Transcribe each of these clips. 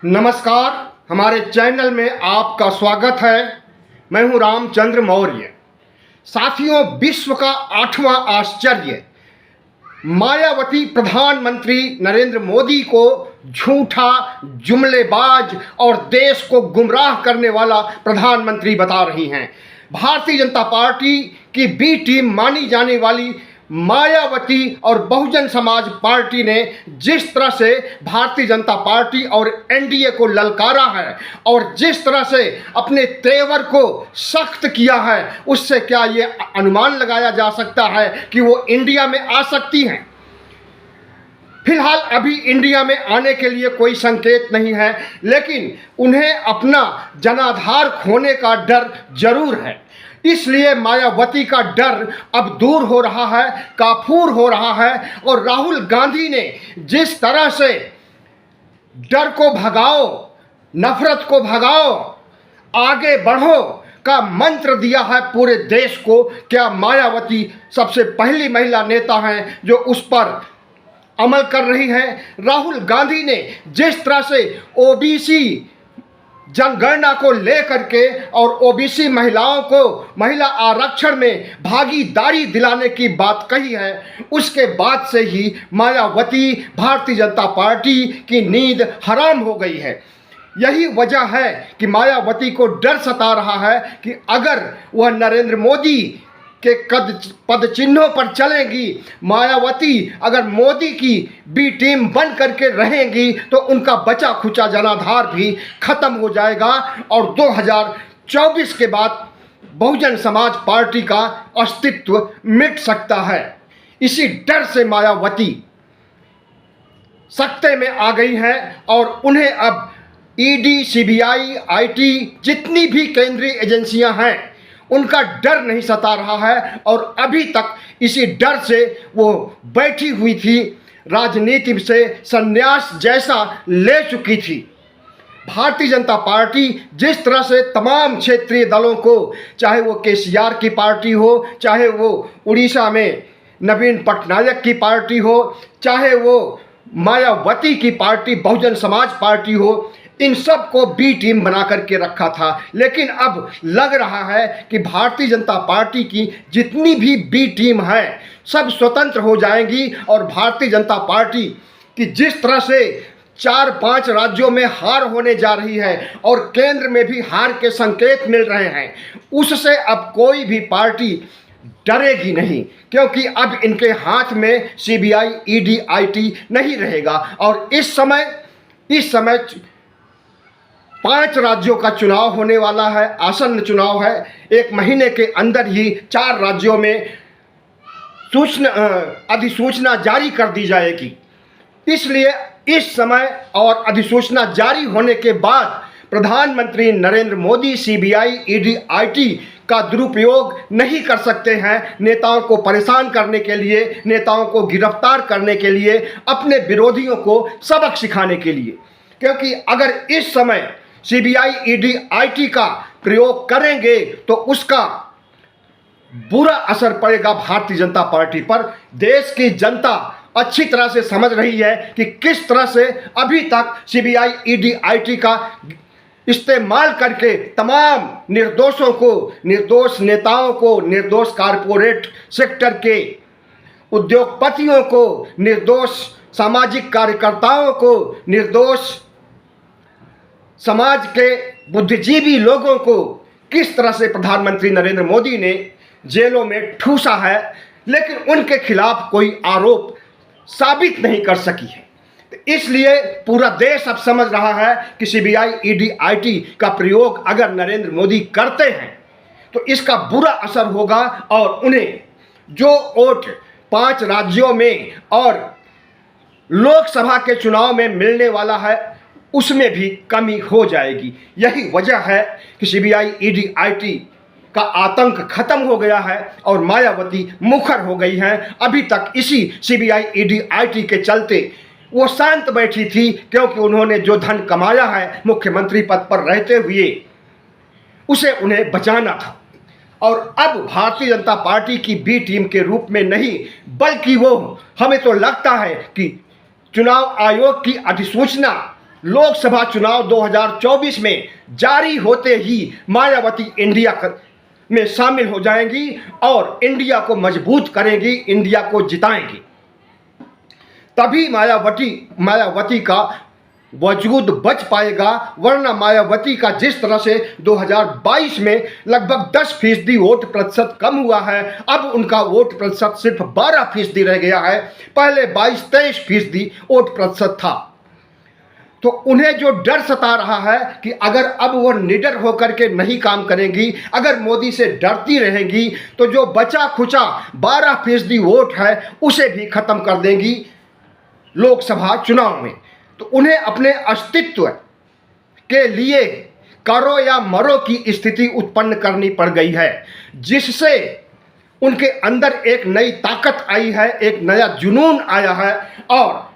नमस्कार, हमारे चैनल में आपका स्वागत है। मैं हूं रामचंद्र मौर्य। साथियों, विश्व का 8वां आश्चर्य मायावती प्रधानमंत्री नरेंद्र मोदी को झूठा, जुमलेबाज और देश को गुमराह करने वाला प्रधानमंत्री बता रही हैं। भारतीय जनता पार्टी की बी टीम मानी जाने वाली मायावती और बहुजन समाज पार्टी ने जिस तरह से भारतीय जनता पार्टी और एनडीए को ललकारा है और जिस तरह से अपने तेवर को सख्त किया है, उससे क्या ये अनुमान लगाया जा सकता है कि वो इंडिया में आ सकती हैं। फिलहाल अभी इंडिया में आने के लिए कोई संकेत नहीं है, लेकिन उन्हें अपना जनाधार खोने का डर जरूर है। इसलिए मायावती का डर अब दूर हो रहा है, काफूर हो रहा है। और राहुल गांधी ने जिस तरह से डर को भगाओ, नफरत को भगाओ, आगे बढ़ो का मंत्र दिया है पूरे देश को, क्या मायावती सबसे पहली महिला नेता हैं जो उस पर अमल कर रही है। राहुल गांधी ने जिस तरह से ओबीसी जनगणना को लेकर के और ओबीसी महिलाओं को महिला आरक्षण में भागीदारी दिलाने की बात कही है, उसके बाद से ही मायावती भारतीय जनता पार्टी की नींद हराम हो गई है। यही वजह है कि मायावती को डर सता रहा है कि अगर वह नरेंद्र मोदी के पद चिन्हों पर चलेंगी, मायावती अगर मोदी की बी टीम बन करके रहेंगी, तो उनका बचा खुचा जनाधार भी खत्म हो जाएगा और 2024 के बाद बहुजन समाज पार्टी का अस्तित्व मिट सकता है। इसी डर से मायावती सख्ते में आ गई हैं और उन्हें अब ईडी, सीबीआई, आईटी जितनी भी केंद्रीय एजेंसियां हैं, उनका डर नहीं सता रहा है। और अभी तक इसी डर से वो बैठी हुई थी, राजनीति से संन्यास जैसा ले चुकी थी। भारतीय जनता पार्टी जिस तरह से तमाम क्षेत्रीय दलों को, चाहे वो केसीआर की पार्टी हो, चाहे वो उड़ीसा में नवीन पटनायक की पार्टी हो, चाहे वो मायावती की पार्टी बहुजन समाज पार्टी हो, इन सब को बी टीम बना करके रखा था। लेकिन अब लग रहा है कि भारतीय जनता पार्टी की जितनी भी बी टीम है, सब स्वतंत्र हो जाएंगी और भारतीय जनता पार्टी की जिस तरह से 4-5 राज्यों में हार होने जा रही है और केंद्र में भी हार के संकेत मिल रहे हैं, उससे अब कोई भी पार्टी डरेगी नहीं, क्योंकि अब इनके हाथ में सीबीआई, ईडी, आईटी नहीं रहेगा। और इस समय 5 राज्यों का चुनाव होने वाला है, आसन्न चुनाव है। 1 महीने के अंदर ही 4 राज्यों में अधिसूचना जारी कर दी जाएगी। इसलिए इस समय और अधिसूचना जारी होने के बाद प्रधानमंत्री Narendra Modi CBI, ED, IT का दुरुपयोग नहीं कर सकते हैं नेताओं को परेशान करने के लिए, नेताओं को गिरफ्तार करने के लिए, अपने विरोधियों को सबक सिखाने के लिए। क्योंकि अगर इस समय सीबीआई, ईडी, आईटी का प्रयोग करेंगे तो उसका बुरा असर पड़ेगा भारतीय जनता पार्टी पर। देश की जनता अच्छी तरह से समझ रही है कि किस तरह से अभी तक सीबीआई, ईडी, आईटी का इस्तेमाल करके तमाम निर्दोषों को, निर्दोष नेताओं को, निर्दोष कारपोरेट सेक्टर के उद्योगपतियों को, निर्दोष सामाजिक कार्यकर्ताओं को, निर्दोष समाज के बुद्धिजीवी लोगों को किस तरह से प्रधानमंत्री नरेंद्र मोदी ने जेलों में ठूसा है, लेकिन उनके खिलाफ कोई आरोप साबित नहीं कर सकी है। इसलिए पूरा देश अब समझ रहा है कि सीबीआई, ईडी, आईटी का प्रयोग अगर नरेंद्र मोदी करते हैं तो इसका बुरा असर होगा और उन्हें जो वोट 5 राज्यों में और लोकसभा के चुनाव में मिलने वाला है, उसमें भी कमी हो जाएगी। यही वजह है कि सीबीआई, ईडी, आईटी का आतंक खत्म हो गया है और मायावती मुखर हो गई हैं। अभी तक इसी सीबीआई, ईडी, आईटी के चलते वो शांत बैठी थी, क्योंकि उन्होंने जो धन कमाया है मुख्यमंत्री पद पर रहते हुए, उसे उन्हें बचाना था। और अब भारतीय जनता पार्टी की बी टीम के रूप में नहीं, बल्कि वो, हमें तो लगता है कि चुनाव आयोग की अधिसूचना लोकसभा चुनाव 2024 में जारी होते ही मायावती इंडिया में शामिल हो जाएंगी और इंडिया को मजबूत करेंगी, इंडिया को जिताएंगी। तभी मायावती का वजूद बच पाएगा, वरना मायावती का जिस तरह से 2022 में लगभग 10% वोट प्रतिशत कम हुआ है, अब उनका वोट प्रतिशत सिर्फ 12% रह गया है। पहले 22-23% वोट प्रतिशत था। तो उन्हें जो डर सता रहा है कि अगर अब वो निडर होकर के नहीं काम करेंगी, अगर मोदी से डरती रहेंगी, तो जो बचा खुचा 12% वोट है उसे भी खत्म कर देंगी लोकसभा चुनाव में। तो उन्हें अपने अस्तित्व के लिए करो या मरो की स्थिति उत्पन्न करनी पड़ गई है, जिससे उनके अंदर एक नई ताकत आई है, एक नया जुनून आया है और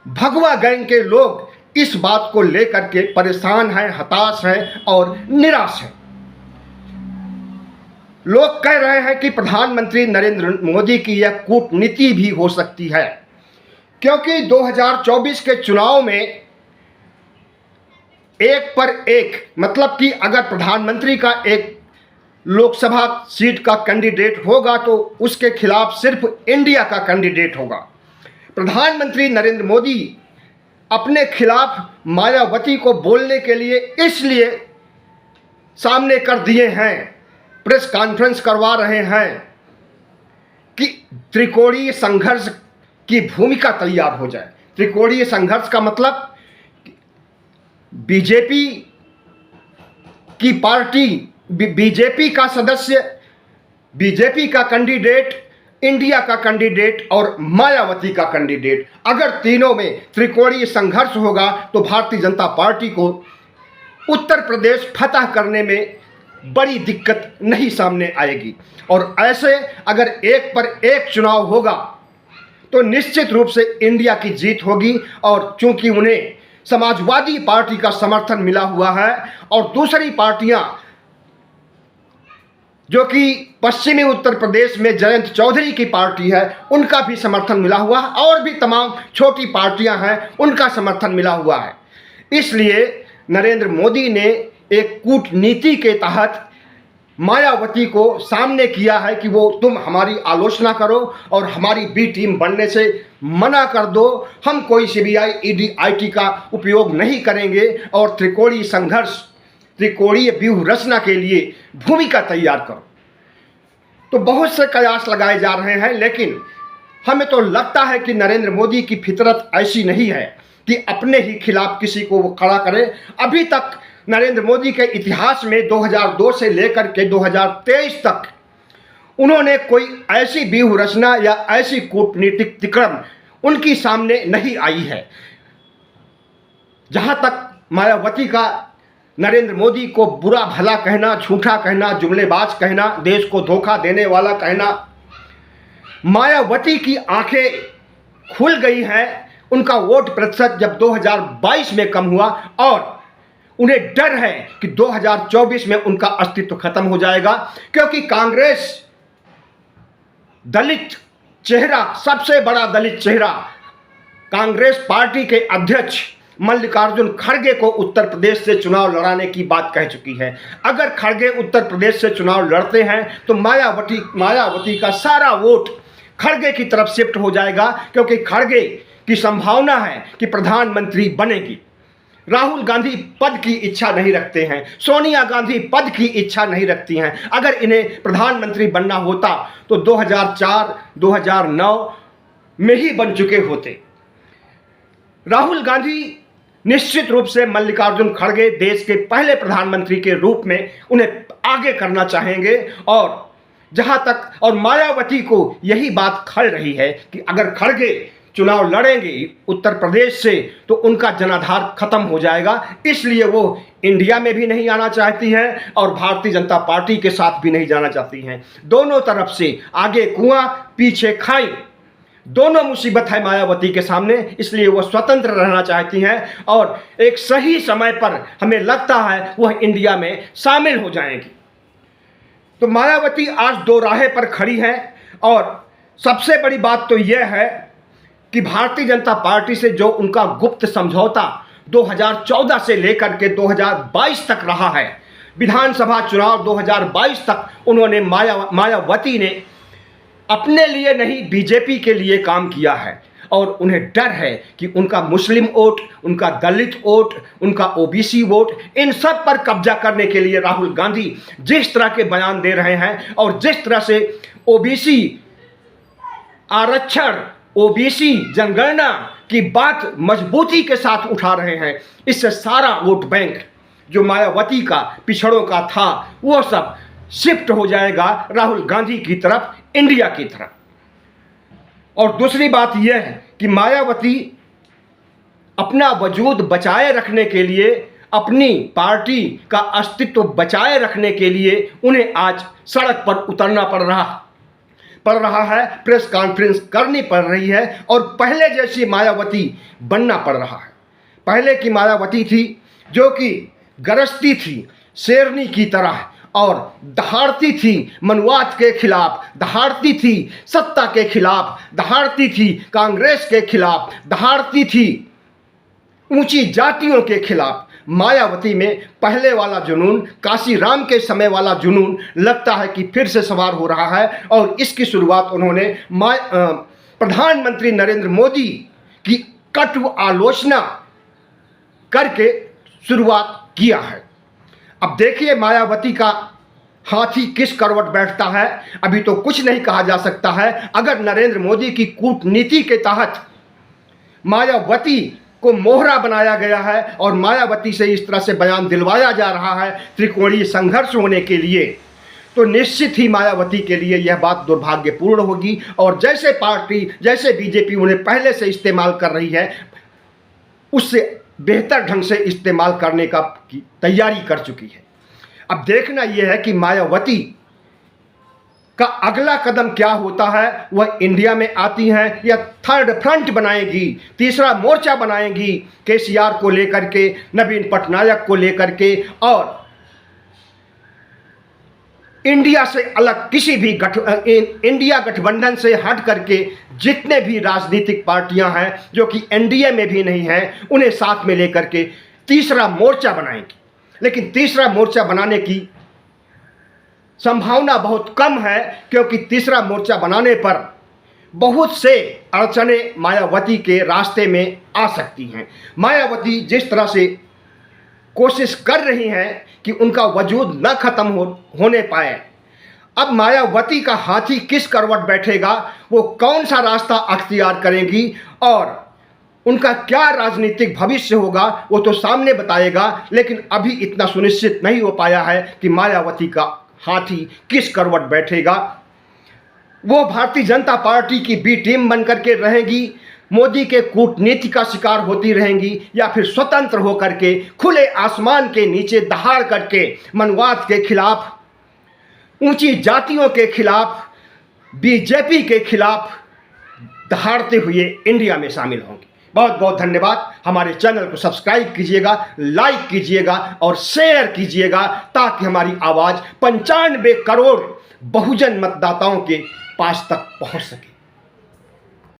भगवा गैंग के लोग इस बात को लेकर के परेशान हैं, हताश हैं और निराश हैं। लोग कह रहे हैं कि प्रधानमंत्री नरेंद्र मोदी की यह कूटनीति भी हो सकती है, क्योंकि 2024 के चुनाव में एक पर एक, मतलब कि अगर प्रधानमंत्री का एक लोकसभा सीट का कैंडिडेट होगा तो उसके खिलाफ सिर्फ इंडिया का कैंडिडेट होगा। प्रधानमंत्री नरेंद्र मोदी अपने खिलाफ मायावती को बोलने के लिए इसलिए सामने कर दिए हैं, प्रेस कॉन्फ्रेंस करवा रहे हैं कि त्रिकोणीय संघर्ष की भूमिका तैयार हो जाए। त्रिकोणीय संघर्ष का मतलब बीजेपी की पार्टी, बीजेपी का सदस्य, बीजेपी का कैंडिडेट, इंडिया का कैंडिडेट और मायावती का कैंडिडेट, अगर तीनों में त्रिकोणीय संघर्ष होगा तो भारतीय जनता पार्टी को उत्तर प्रदेश फतह करने में बड़ी दिक्कत नहीं सामने आएगी। और ऐसे अगर एक पर एक चुनाव होगा तो निश्चित रूप से इंडिया की जीत होगी। और चूंकि उन्हें समाजवादी पार्टी का समर्थन मिला हुआ है और दूसरी पार्टियां जो कि पश्चिमी उत्तर प्रदेश में जयंत चौधरी की पार्टी है, उनका भी समर्थन मिला हुआ है और भी तमाम छोटी पार्टियां हैं, उनका समर्थन मिला हुआ है। इसलिए नरेंद्र मोदी ने एक कूटनीति के तहत मायावती को सामने किया है कि वो तुम हमारी आलोचना करो और हमारी बी टीम बनने से मना कर दो, हम कोई सीबीआई, ईडी, आईटी का उपयोग नहीं करेंगे और त्रिकोणीय संघर्ष, त्रिकोणीय व्यूह रचना के लिए भूमिका तैयार करो। तो बहुत से कयास लगाए जा रहे हैं, लेकिन हमें तो लगता है कि नरेंद्र मोदी की फितरत ऐसी नहीं है कि अपने ही खिलाफ किसी को वो खड़ा करे। अभी तक नरेंद्र मोदी के इतिहास में 2002 से लेकर के 2023 तक उन्होंने कोई ऐसी व्यूह रचना या ऐसी कूटनीतिक तिक्रम उनकी सामने नहीं आई है। जहां तक मायावती का नरेंद्र मोदी को बुरा भला कहना, झूठा कहना, जुमलेबाज कहना, देश को धोखा देने वाला कहना, मायावती की आंखें खुल गई हैं। उनका वोट प्रतिशत जब 2022 में कम हुआ और उन्हें डर है कि 2024 में उनका अस्तित्व खत्म हो जाएगा, क्योंकि कांग्रेस दलित चेहरा, सबसे बड़ा दलित चेहरा कांग्रेस पार्टी के अध्यक्ष मल्लिकार्जुन खड़गे को उत्तर प्रदेश से चुनाव लड़ाने की बात कह चुकी है। अगर खड़गे उत्तर प्रदेश से चुनाव लड़ते हैं तो मायावती का सारा वोट खड़गे की तरफ शिफ्ट हो जाएगा, क्योंकि खड़गे की संभावना है कि प्रधानमंत्री बनेगी। राहुल गांधी पद की इच्छा नहीं रखते हैं, सोनिया गांधी पद की इच्छा नहीं रखती हैं। अगर इन्हें प्रधानमंत्री बनना होता तो 2004-2009 में ही बन चुके होते। राहुल गांधी निश्चित रूप से मल्लिकार्जुन खड़गे देश के पहले प्रधानमंत्री के रूप में उन्हें आगे करना चाहेंगे। और जहां तक और मायावती को यही बात खल रही है कि अगर खड़गे चुनाव लड़ेंगे उत्तर प्रदेश से तो उनका जनाधार खत्म हो जाएगा। इसलिए वो इंडिया में भी नहीं आना चाहती हैं और भारतीय जनता पार्टी के साथ भी नहीं जाना चाहती हैं। दोनों तरफ से आगे कुआं पीछे खाई, दोनों मुसीबत है मायावती के सामने। इसलिए वो स्वतंत्र रहना चाहती हैं और एक सही समय पर हमें लगता है वह इंडिया में शामिल हो जाएंगी। तो मायावती आज दो राहे पर खड़ी हैं और सबसे बड़ी बात तो यह है कि भारतीय जनता पार्टी से जो उनका गुप्त समझौता 2014 से लेकर के 2022 तक रहा है। विधानसभा चुनाव 2022 तक उन्होंने मायावती ने अपने लिए नहीं बीजेपी के लिए काम किया है और उन्हें डर है कि उनका मुस्लिम वोट, उनका दलित वोट, उनका ओबीसी वोट, इन सब पर कब्जा करने के लिए राहुल गांधी जिस तरह के बयान दे रहे हैं और जिस तरह से ओबीसी आरक्षण, ओबीसी जनगणना की बात मजबूती के साथ उठा रहे हैं, इससे सारा वोट बैंक जो मायावती का पिछड़ों का था वो सब शिफ्ट हो जाएगा राहुल गांधी की तरफ, इंडिया की तरफ। और दूसरी बात यह है कि मायावती अपना वजूद बचाए रखने के लिए, अपनी पार्टी का अस्तित्व बचाए रखने के लिए उन्हें आज सड़क पर उतरना पड़ रहा है, प्रेस कॉन्फ्रेंस करनी पड़ रही है और पहले जैसी मायावती बनना पड़ रहा है। पहले की मायावती थी जो कि गरजती थी शेरनी की तरह और दहाड़ती थी मनुवाद के खिलाफ, दहाड़ती थी सत्ता के खिलाफ, दहाड़ती थी कांग्रेस के खिलाफ, दहाड़ती थी ऊंची जातियों के खिलाफ। मायावती में पहले वाला जुनून, काशीराम के समय वाला जुनून लगता है कि फिर से सवार हो रहा है और इसकी शुरुआत उन्होंने प्रधानमंत्री नरेंद्र मोदी की कटु आलोचना करके शुरुआत किया है। अब देखिए मायावती का हाथी किस करवट बैठता है, अभी तो कुछ नहीं कहा जा सकता है। अगर नरेंद्र मोदी की कूटनीति के तहत मायावती को मोहरा बनाया गया है और मायावती से इस तरह से बयान दिलवाया जा रहा है त्रिकोणीय संघर्ष होने के लिए, तो निश्चित ही मायावती के लिए यह बात दुर्भाग्यपूर्ण होगी। और जैसे पार्टी, जैसे बीजेपी उन्हें पहले से इस्तेमाल कर रही है, उससे बेहतर ढंग से इस्तेमाल करने का तैयारी कर चुकी है। अब देखना यह है कि मायावती का अगला कदम क्या होता है। वह इंडिया में आती हैं या थर्ड फ्रंट बनाएंगी, तीसरा मोर्चा बनाएंगी केसीआर को लेकर के, नवीन पटनायक को लेकर के, और इंडिया से अलग किसी भी इंडिया गठबंधन से हट करके जितने भी राजनीतिक पार्टियां हैं जो कि एनडीए में भी नहीं हैं, उन्हें साथ में लेकर के तीसरा मोर्चा बनाएंगी। लेकिन तीसरा मोर्चा बनाने की संभावना बहुत कम है, क्योंकि तीसरा मोर्चा बनाने पर बहुत से अड़चनें मायावती के रास्ते में आ सकती हैं। मायावती जिस तरह से कोशिश कर रही हैं कि उनका वजूद न खत्म होने पाए, अब मायावती का हाथी किस करवट बैठेगा, वो कौन सा रास्ता अख्तियार करेंगी और उनका क्या राजनीतिक भविष्य होगा, वो तो सामने बताएगा। लेकिन अभी इतना सुनिश्चित नहीं हो पाया है कि मायावती का हाथी किस करवट बैठेगा। वो भारतीय जनता पार्टी की बी टीम बनकर के रहेगी, मोदी के कूटनीति का शिकार होती रहेंगी, या फिर स्वतंत्र होकर के खुले आसमान के नीचे दहाड़ करके मनवाद के खिलाफ, ऊंची जातियों के खिलाफ, बीजेपी के खिलाफ दहाड़ते हुए इंडिया में शामिल होंगे। बहुत बहुत धन्यवाद। हमारे चैनल को सब्सक्राइब कीजिएगा, लाइक कीजिएगा और शेयर कीजिएगा, ताकि हमारी आवाज़ 95 करोड़ बहुजन मतदाताओं के पास तक पहुंच सके।